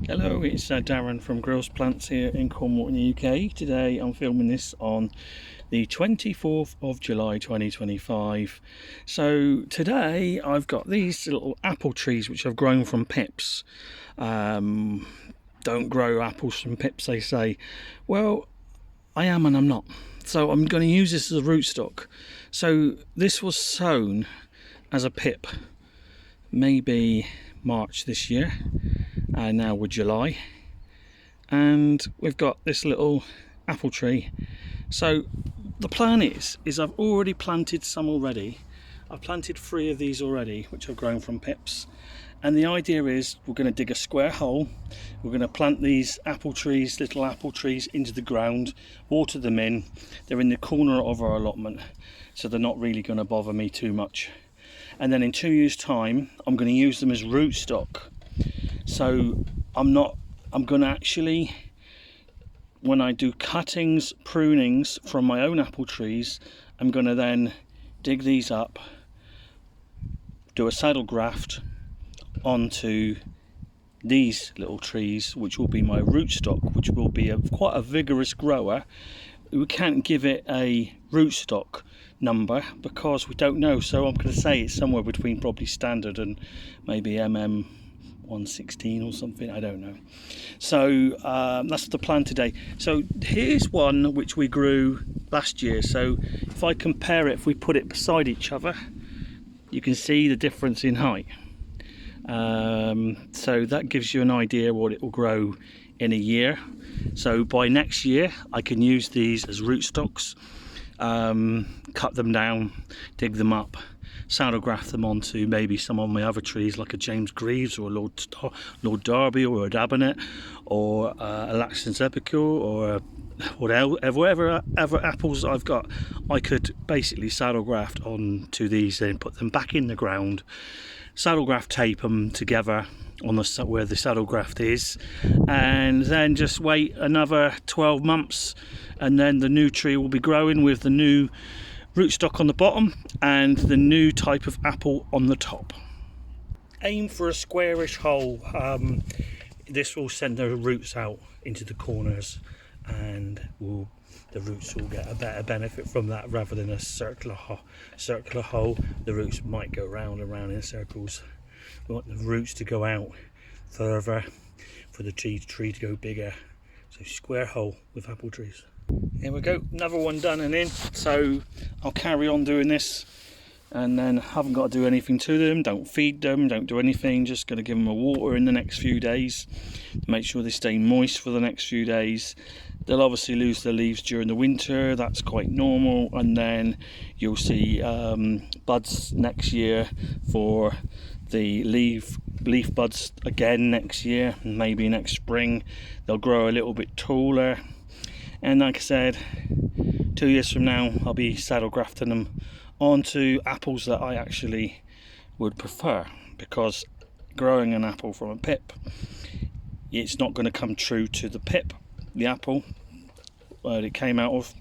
Hello, it's Darren from Grills Plants here in Cornwall in the UK. Today I'm filming this on the 24th of July 2025. So today I've got these little apple trees which I've grown from pips. Don't grow apples from pips, they say. Well, I am and I'm not. So I'm going to use this as a rootstock. So this was sown as a pip maybe March this year. Now we're July, and we've got this little apple tree. So the plan is I've already planted some already. I've planted 3 of these already, which have grown from pips. And the idea is we're going to dig a square hole. We're going to plant these apple trees, little apple trees, into the ground, water them in. They're in the corner of our allotment, so they're not really going to bother me too much. And then in 2 years' time, I'm going to use them as rootstock. So I'm going to actually, when I do cuttings, prunings from my own apple trees, I'm going to then dig these up, do a saddle graft onto these little trees, which will be my rootstock, which will be quite a vigorous grower. We can't give it a rootstock number because we don't know, so I'm going to say it's somewhere between probably standard and maybe 116 or something, I don't know. So that's the plan today. So here's one which we grew last year. So if I compare it, if we put it beside each other, you can see the difference in height. So that gives you an idea what it will grow in a year. So by next year I can use these as rootstocks, cut them down, dig them up, saddle graft them onto maybe some of my other trees like a James Greaves or a Lord Derby or a Dabinet or a Laxton's Epicure or whatever apples I've got. I could basically saddle graft onto these and put them back in the ground, saddle graft tape them together on where the saddle graft is, and then just wait another 12 months and then the new tree will be growing with the new rootstock on the bottom and the new type of apple on the top. Aim for a squarish hole. This will send the roots out into the corners, and the roots will get a better benefit from that rather than a circular hole. The roots might go round and round in circles. We want the roots to go out further for the tree to go bigger. So square hole with apple trees. Here we go, another one done and in. So I'll carry on doing this, and then haven't got to do anything to them, don't feed them, don't do anything, just going to give them a water in the next few days to make sure they stay moist for the next few days. They'll obviously lose their leaves during the winter, that's quite normal, and then you'll see buds next year for the leaf buds again next year, maybe next spring. They'll grow a little bit taller. And like I said, 2 years from now I'll be saddle grafting them onto apples that I actually would prefer, because growing an apple from a pip, it's not going to come true to the pip, the apple that it came out of,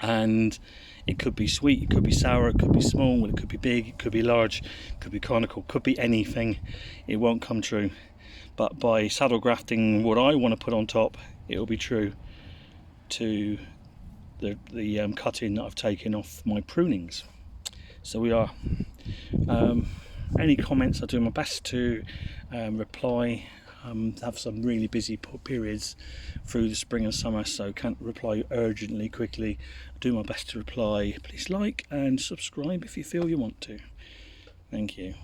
and it could be sweet, it could be sour, it could be small, it could be big, it could be large, it could be conical, could be anything. It won't come true, but by saddle grafting what I want to put on top, it will be true to the cutting that I've taken off my prunings. So we are. Any comments, I'll do my best to reply. Have some really busy periods through the spring and summer, so can't reply urgently quickly. I'll do my best to reply. Please like and subscribe if you feel you want to. Thank you.